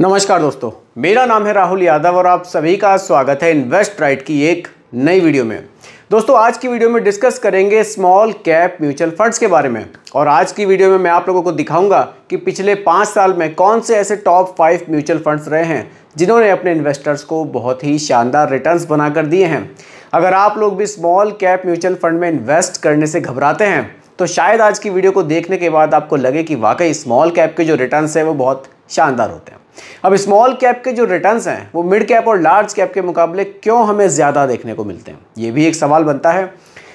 नमस्कार दोस्तों, मेरा नाम है राहुल यादव और आप सभी का स्वागत है इन्वेस्ट राइट की एक नई वीडियो में। दोस्तों, आज की वीडियो में डिस्कस करेंगे स्मॉल कैप म्यूचुअल फंड्स के बारे में। और आज की वीडियो में मैं आप लोगों को दिखाऊंगा कि पिछले 5 साल में कौन से ऐसे टॉप 5 म्यूचुअल फंड्स रहे हैं जिन्होंने अपने इन्वेस्टर्स को बहुत ही शानदार रिटर्न्स बनाकर दिए हैं। अगर आप लोग भी स्मॉल कैप म्यूचुअल फंड में इन्वेस्ट करने से घबराते हैं तो शायद आज की वीडियो को देखने के बाद आपको लगे कि वाकई स्मॉल कैप के जो रिटर्न्स हैं वो बहुत शानदार होते हैं। अब स्मॉल कैप के जो रिटर्न्स हैं वो मिड कैप और लार्ज कैप के मुकाबले क्यों हमें ज़्यादा देखने को मिलते हैं, ये भी एक सवाल बनता है।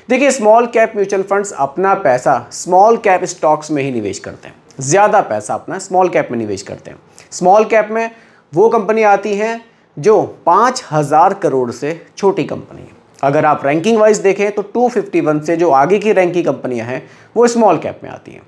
देखिए, स्मॉल कैप म्यूचुअल फंड्स अपना पैसा स्मॉल कैप स्टॉक्स में ही निवेश करते हैं, ज़्यादा पैसा अपना स्मॉल कैप में निवेश करते हैं। स्मॉल कैप में वो कंपनी आती हैं जो 5,000 करोड़ से छोटी कंपनी है। अगर आप रैंकिंग वाइज देखें तो 251 से जो आगे की रैंक की कंपनियां हैं वो स्मॉल कैप में आती हैं।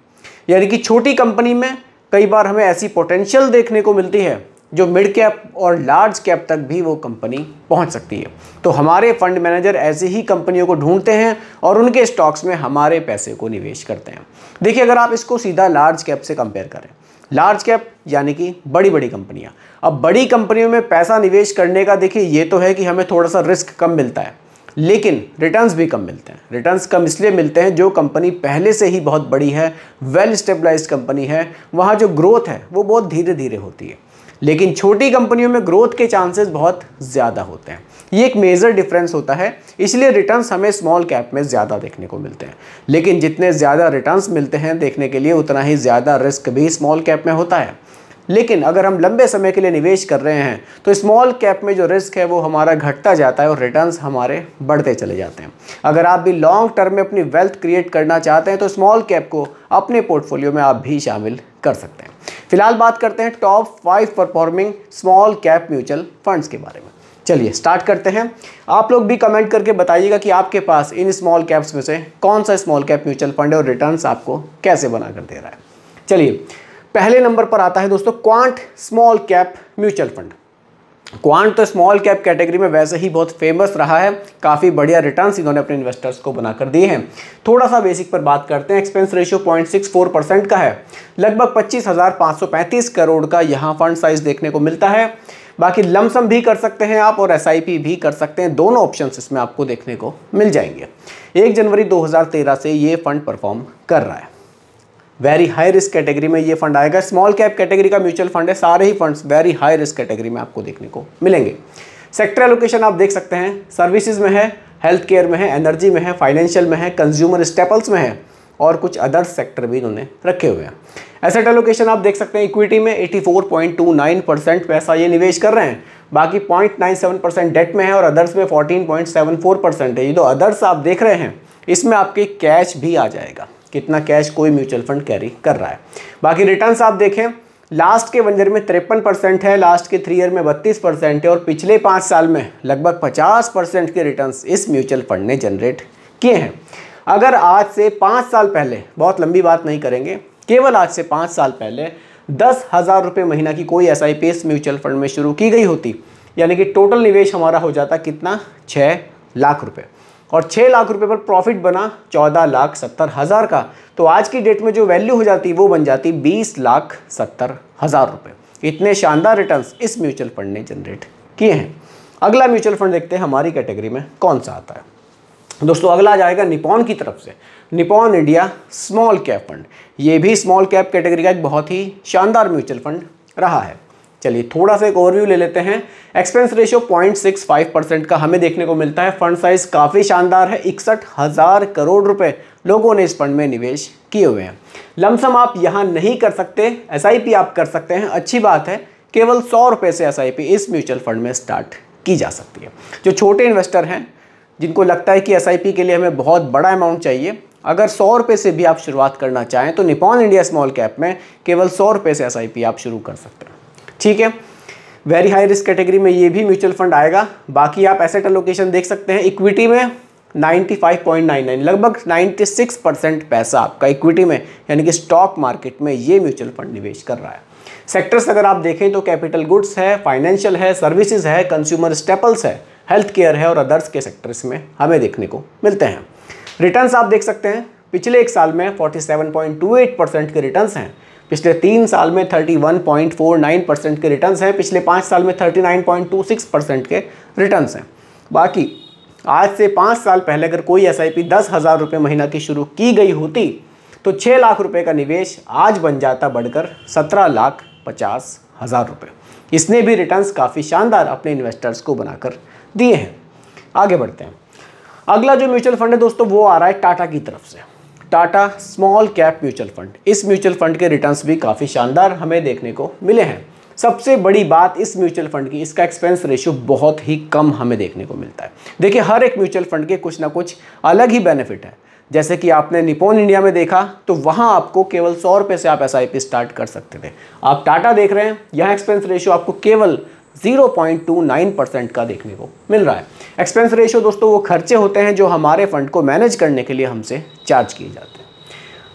यानी कि छोटी कंपनी में कई बार हमें ऐसी पोटेंशियल देखने को मिलती है जो मिड कैप और लार्ज कैप तक भी वो कंपनी पहुंच सकती है। तो हमारे फंड मैनेजर ऐसी ही कंपनियों को ढूंढते हैं और उनके स्टॉक्स में हमारे पैसे को निवेश करते हैं। देखिए, अगर आप इसको सीधा लार्ज कैप से कंपेयर करें, लार्ज कैप यानी कि बड़ी बड़ी कंपनियां। अब बड़ी कंपनियों में पैसा निवेश करने का देखिए ये तो है कि हमें थोड़ा सा रिस्क कम मिलता है, लेकिन रिटर्न्स भी कम मिलते हैं। रिटर्न्स कम इसलिए मिलते हैं जो कंपनी पहले से ही बहुत बड़ी है, वेल स्टेबलाइज्ड कंपनी है, वहाँ जो ग्रोथ है वो बहुत धीरे धीरे होती है। लेकिन छोटी कंपनियों में ग्रोथ के चांसेस बहुत ज़्यादा होते हैं। ये एक मेजर डिफरेंस होता है, इसलिए रिटर्न्स हमें स्मॉल कैप में ज़्यादा देखने को मिलते हैं। लेकिन जितने ज़्यादा रिटर्न्स मिलते हैं देखने के लिए उतना ही ज़्यादा रिस्क भी स्मॉल कैप में होता है। लेकिन अगर हम लंबे समय के लिए निवेश कर रहे हैं तो स्मॉल कैप में जो रिस्क है वो हमारा घटता जाता है और रिटर्न्स हमारे बढ़ते चले जाते हैं। अगर आप भी लॉन्ग टर्म में अपनी वेल्थ क्रिएट करना चाहते हैं तो स्मॉल कैप को अपने पोर्टफोलियो में आप भी शामिल कर सकते हैं। फिलहाल बात करते हैं top 5 performing small cap mutual funds के बारे में। चलिए स्टार्ट करते हैं। आप लोग भी कमेंट करके बताइएगा कि आपके पास इन स्मॉल कैप्स में से कौन सा स्मॉल कैप म्यूचुअल फंड है और रिटर्न्स आपको कैसे बनाकर दे रहा है। चलिए, पहले नंबर पर आता है दोस्तों quant small cap mutual fund. Quant तो स्मॉल कैप कैटेगरी में वैसे ही बहुत फेमस रहा है, काफ़ी बढ़िया रिटर्न्स इन्होंने अपने इन्वेस्टर्स को बनाकर दिए हैं। थोड़ा सा बेसिक पर बात करते हैं। एक्सपेंस रेशियो 0.64% का है। लगभग 25,535 करोड़ का यहाँ फंड साइज देखने को मिलता है। बाकी लमसम भी कर सकते हैं आप और SIP भी कर सकते हैं, दोनों ऑप्शंस इसमें आपको देखने को मिल जाएंगे। 1 जनवरी 2013 से ये फंड परफॉर्म कर रहा है। वेरी हाई रिस्क कैटेगरी में ये फंड आएगा। स्मॉल कैप कैटेगरी का म्यूचुअल फंड है, सारे ही funds very high risk category में आपको देखने को मिलेंगे। सेक्टर एलोकेशन आप देख सकते हैं, सर्विसेज में है, हेल्थ केयर में है, एनर्जी में है, फाइनेंशियल में है, कंज्यूमर स्टेपल्स में है और कुछ अदर सेक्टर भी इन्होंने रखे हुए हैं। एसेट एलोकेशन आप देख सकते हैं, इक्विटी में 84.29% पैसा ये निवेश कर रहे हैं। बाकी 0.97% डेट में है और अदर्स में 14.74% है। ये जो अदर्स आप देख रहे हैं इसमें आपके कैश भी आ जाएगा, कितना कैश कोई म्यूचुअल फंड कैरी कर रहा है। बाकी रिटर्न्स आप देखें, लास्ट के 1 ईयर में 53% है, लास्ट के 3 ईयर में 32% है और पिछले 5 साल में लगभग 50% के रिटर्न्स इस म्यूचुअल फंड ने जनरेट किए हैं। अगर आज से 5 साल पहले, बहुत लंबी बात नहीं करेंगे, केवल आज से 5 साल पहले 10,000 रुपये महीना की कोई SIP इस म्यूचुअल फंड में शुरू की गई होती, यानी कि टोटल निवेश हमारा हो जाता कितना, 6 लाख रुपये, और 6 लाख रुपए पर प्रॉफिट बना 14,70,000 का, तो आज की डेट में जो वैल्यू हो जाती वो बन जाती 20,70,000 रुपये। इतने शानदार रिटर्न्स इस म्यूचुअल फंड ने जनरेट किए हैं। अगला म्यूचुअल फंड देखते हैं हमारी कैटेगरी में कौन सा आता है। दोस्तों, अगला आ जाएगा निपॉन की तरफ से, Nippon India small cap fund. ये भी स्मॉल कैप कैटेगरी का एक बहुत ही शानदार म्यूचुअल फंड रहा है। चलिए थोड़ा सा एक ओवरव्यू ले लेते हैं। एक्सपेंस रेशियो 0.65% का हमें देखने को मिलता है। फंड साइज काफ़ी शानदार है, 61,000 करोड़ रुपए लोगों ने इस फंड में निवेश किए हुए हैं। लमसम आप यहाँ नहीं कर सकते, SIP आप कर सकते हैं, अच्छी बात है। केवल 100 रुपये से SIP इस म्यूचुअल फंड में स्टार्ट की जा सकती है। जो छोटे इन्वेस्टर हैं जिनको लगता है कि SIP के लिए हमें बहुत बड़ा अमाउंट चाहिए, अगर 100 रुपये से भी आप शुरुआत करना चाहें तो निपॉन इंडिया स्मॉल कैप में केवल 100 रुपये से SIP आप शुरू कर सकते हैं। ठीक है, वेरी हाई रिस्क कैटेगरी में ये भी म्यूचुअल फंड आएगा। बाकी आप एसेट एलोकेशन देख सकते हैं, इक्विटी में 95.99, लगभग 96% पैसा आपका इक्विटी में यानी कि स्टॉक मार्केट में ये म्यूचुअल फंड निवेश कर रहा है। सेक्टर्स अगर आप देखें तो कैपिटल गुड्स है, फाइनेंशियल है, सर्विसेज है, कंज्यूमर स्टेपल्स है, हेल्थ केयर है और अदर्स के सेक्टर्स में हमें देखने को मिलते हैं। रिटर्न्स आप देख सकते हैं, पिछले 1 साल में 47.28% के रिटर्न्स हैं। पिछले 3 साल में 31.49% के रिटर्न्स हैं, पिछले 5 साल में 39.26% के रिटर्न्स हैं। बाकी आज से 5 साल पहले अगर कोई SIP 10,000 रुपये महीना की शुरू की गई होती तो 6 लाख रुपए का निवेश आज बन जाता बढ़कर 17,50,000 रुपये। इसने भी रिटर्न्स काफ़ी शानदार अपने इन्वेस्टर्स को बनाकर दिए हैं। आगे बढ़ते हैं। अगला जो म्यूचुअल फंड है दोस्तों वो आ रहा है टाटा की तरफ से, Tata small cap mutual fund. इस म्यूचुअल फंड के रिटर्न्स भी काफ़ी शानदार हमें देखने को मिले हैं। सबसे बड़ी बात इस म्यूचुअल फंड की, इसका एक्सपेंस रेशियो बहुत ही कम हमें देखने को मिलता है। देखिए हर एक म्यूचुअल फंड के कुछ ना कुछ अलग ही बेनिफिट है। जैसे कि आपने निपॉन इंडिया में देखा तो वहाँ आपको केवल 100 रुपये से आप SIP स्टार्ट कर सकते थे। आप टाटा देख रहे हैं, यहाँ एक्सपेंस रेशियो आपको केवल 0.29% का देखने को मिल रहा है। एक्सपेंस रेशियो दोस्तों वो खर्चे होते हैं जो हमारे फंड को मैनेज करने के लिए हमसे चार्ज किए जाते हैं।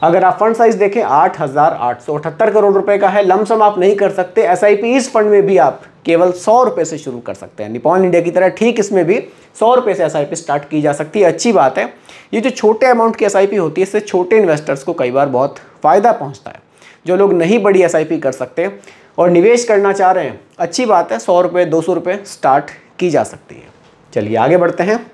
अगर आप फंड साइज देखें 8,878 करोड़ रुपए का है। लमसम आप नहीं कर सकते। SIP इस फंड में भी आप केवल 100 रुपये से शुरू कर सकते हैं। निपॉन इंडिया की तरह ठीक इसमें भी 100 रुपये से SIP स्टार्ट की जा सकती है। अच्छी बात है। ये जो छोटे अमाउंट की SIP होती है इससे छोटे इन्वेस्टर्स को कई बार बहुत फ़ायदा पहुंचता है। जो लोग नहीं बड़ी SIP कर सकते और निवेश करना चाह रहे हैं, अच्छी बात है, 100 रुपये 200 रुपये स्टार्ट की जा सकती है। चलिए आगे बढ़ते हैं।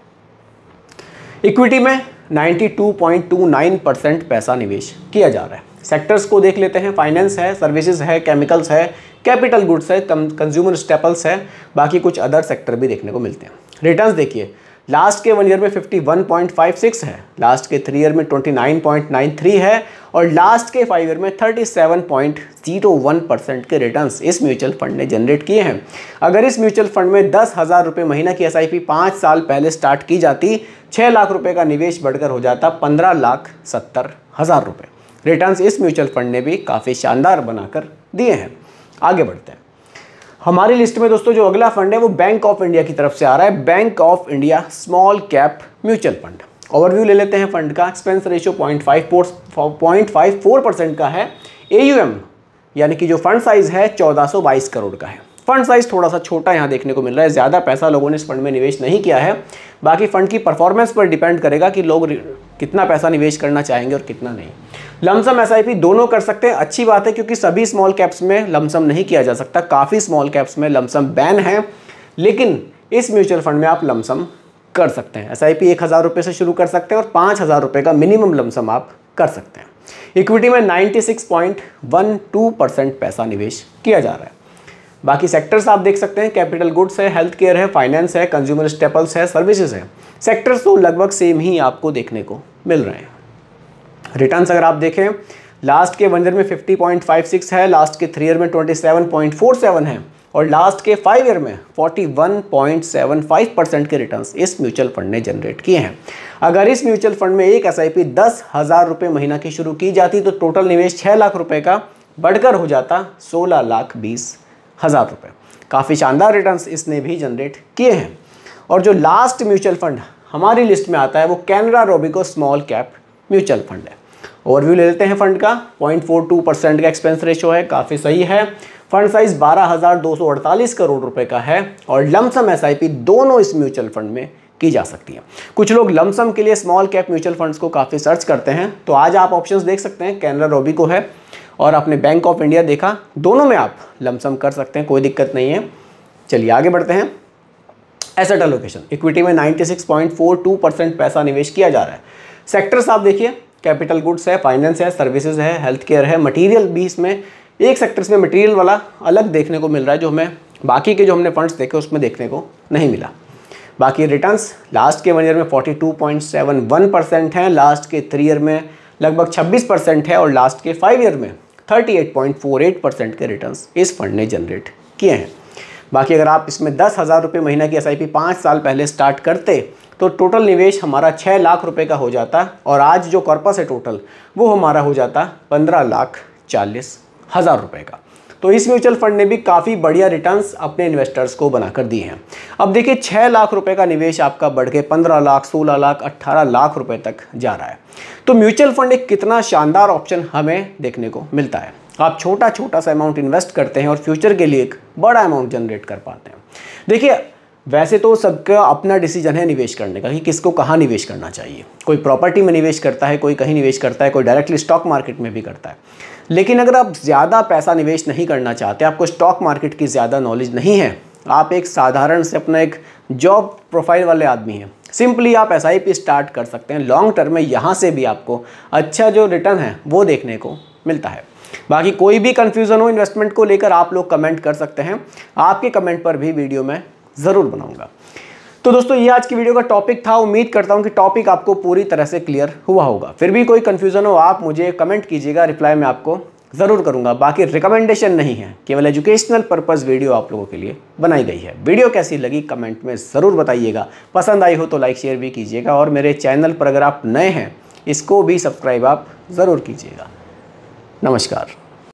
इक्विटी में 92.29% पैसा निवेश किया जा रहा है। सेक्टर्स को देख लेते हैं। फाइनेंस है, सर्विसेज है, केमिकल्स है, कैपिटल गुड्स है, कंज्यूमर स्टेपल्स है, बाकी कुछ अदर सेक्टर भी देखने को मिलते हैं। रिटर्न्स देखिए, लास्ट के 1 ईयर में 51.56 है, लास्ट के 3 ईयर में 29.93 है और लास्ट के 5 ईयर में 37.01% के रिटर्न्स इस म्यूचुअल फंड ने जनरेट किए हैं। अगर इस म्यूचुअल फंड में 10,000 रुपये महीना की SIP 5 साल पहले स्टार्ट की जाती, 6 लाख रुपए का निवेश बढ़कर हो जाता 15,70,000 रुपये। रिटर्न्स इस म्यूचुअल फंड ने भी काफ़ी शानदार बनाकर दिए हैं। आगे बढ़ते हैं। हमारी लिस्ट में दोस्तों जो अगला फंड है वो बैंक ऑफ इंडिया की तरफ से आ रहा है, bank of India small cap mutual fund. Overview ले लेते हैं फंड का। एक्सपेंस रेशियो 0.54% का है। AUM यानी कि जो फंड साइज है 1422 करोड़ का है। फंड साइज थोड़ा सा छोटा यहाँ देखने को मिल रहा है। ज़्यादा पैसा लोगों ने इस फंड में निवेश नहीं किया है। बाकी फंड की परफॉर्मेंस पर डिपेंड करेगा कि लोग कितना पैसा निवेश करना चाहेंगे और कितना नहीं। लमसम SIP दोनों कर सकते हैं। अच्छी बात है क्योंकि सभी स्मॉल कैप्स में लमसम नहीं किया जा सकता। काफ़ी स्मॉल कैप्स में लमसम बैन है, लेकिन इस म्यूचुअल फंड में आप लमसम कर सकते हैं। SIP 1,000 रुपये से शुरू कर सकते हैं और 5,000 रुपये का मिनिमम लमसम आप कर सकते हैं। इक्विटी में 96.12% पैसा निवेश किया जा रहा है। बाकी सेक्टर्स आप देख सकते हैं, कैपिटल गुड्स है, हेल्थ केयर है, फाइनेंस है, कंज्यूमर स्टेपल्स है, सर्विसेज है। सेक्टर्स तो लगभग सेम ही आपको देखने को मिल रहे हैं। रिटर्न्स अगर आप देखें, लास्ट के 1 ईयर में 50.56 है, लास्ट के 3 ईयर में 27.47 है और लास्ट के 5 ईयर में 41.75% के रिटर्न्स इस म्यूचुअल फंड ने जनरेट किए हैं। अगर इस म्यूचुअल फंड में एक SIP 10,000 रुपये महीना की शुरू की जाती तो टोटल निवेश 6 लाख रुपये का बढ़कर हो जाता 16,20,000 रुपये। काफ़ी शानदार रिटर्न्स इसने भी जनरेट किए हैं। और जो लास्ट म्यूचुअल फंड हमारी लिस्ट में आता है वो Canara Robeco small cap mutual fund है। ओवरव्यू ले लेते हैं फंड का। 0.42% का एक्सपेंस रेशियो है, काफ़ी सही है। फंड साइज 12,248 करोड़ रुपए का है और लमसम SIP दोनों इस म्यूचुअल फंड में की जा सकती है। कुछ लोग लमसम के लिए स्मॉल कैप म्यूचुअल फंड्स को काफ़ी सर्च करते हैं, तो आज आप ऑप्शंस देख सकते हैं। कैनरा रोबिको है और आपने बैंक ऑफ इंडिया देखा, दोनों में आप लमसम कर सकते हैं, कोई दिक्कत नहीं है। चलिए आगे बढ़ते हैं। एसेट एलोकेशन, इक्विटी में 96.42% पैसा निवेश किया जा रहा है। सेक्टर्स आप देखिए, कैपिटल गुड्स है, फाइनेंस है, सर्विसेज है, हेल्थ केयर है, मटेरियल भी इसमें एक सेक्टर्स में मटेरियल वाला अलग देखने को मिल रहा है, जो हमें बाकी के जो हमने फंड्स देखे उसमें देखने को नहीं मिला। बाकी रिटर्न्स लास्ट के 1 ईयर में 42.71% हैं, लास्ट के 3 ईयर में लगभग 26% है और लास्ट के 5 ईयर में 38.48% के रिटर्न्स इस फंड ने जनरेट किए हैं। बाकी अगर आप इसमें 10,000 रुपये महीना की SIP 5 साल पहले स्टार्ट करते तो टोटल निवेश हमारा 6 लाख रुपए का हो जाता और आज जो कॉर्पस है टोटल वो हमारा हो जाता 15,40,000 रुपए का। तो इस म्यूचुअल फंड ने भी काफ़ी बढ़िया रिटर्न्स अपने इन्वेस्टर्स को बनाकर दिए हैं। अब देखिए 6 लाख रुपए का निवेश आपका बढ़ के 15 लाख, 16 लाख, 18 लाख रुपए तक जा रहा है। तो म्यूचुअल फंड एक कितना शानदार ऑप्शन हमें देखने को मिलता है। आप छोटा छोटा सा अमाउंट इन्वेस्ट करते हैं और फ्यूचर के लिए एक बड़ा अमाउंट जनरेट कर पाते हैं। देखिए वैसे तो सबका अपना डिसीजन है निवेश करने का कि किसको कहाँ निवेश करना चाहिए। कोई प्रॉपर्टी में निवेश करता है, कोई कहीं निवेश करता है, कोई डायरेक्टली स्टॉक मार्केट में भी करता है। लेकिन अगर आप ज़्यादा पैसा निवेश नहीं करना चाहते, आपको स्टॉक मार्केट की ज़्यादा नॉलेज नहीं है, आप एक साधारण से अपना एक जॉब प्रोफाइल वाले आदमी हैं, सिंपली आप SIP स्टार्ट कर सकते हैं। लॉन्ग टर्म में यहाँ से भी आपको अच्छा जो रिटर्न है वो देखने को मिलता है। बाकी कोई भी कन्फ्यूज़न हो इन्वेस्टमेंट को लेकर, आप लोग कमेंट कर सकते हैं। आपके कमेंट पर भी वीडियो मैं ज़रूर बनाऊंगा। तो दोस्तों ये आज की वीडियो का टॉपिक था। उम्मीद करता हूं कि टॉपिक आपको पूरी तरह से क्लियर हुआ होगा। फिर भी कोई कन्फ्यूज़न हो आप मुझे कमेंट कीजिएगा, रिप्लाई मैं आपको ज़रूर करूंगा। बाकी रिकमेंडेशन नहीं है, केवल एजुकेशनल पर्पस वीडियो आप लोगों के लिए बनाई गई है। वीडियो कैसी लगी कमेंट में ज़रूर बताइएगा। पसंद आई हो तो लाइक शेयर भी कीजिएगा, और मेरे चैनल पर अगर आप नए हैं इसको भी सब्सक्राइब आप ज़रूर कीजिएगा। नमस्कार।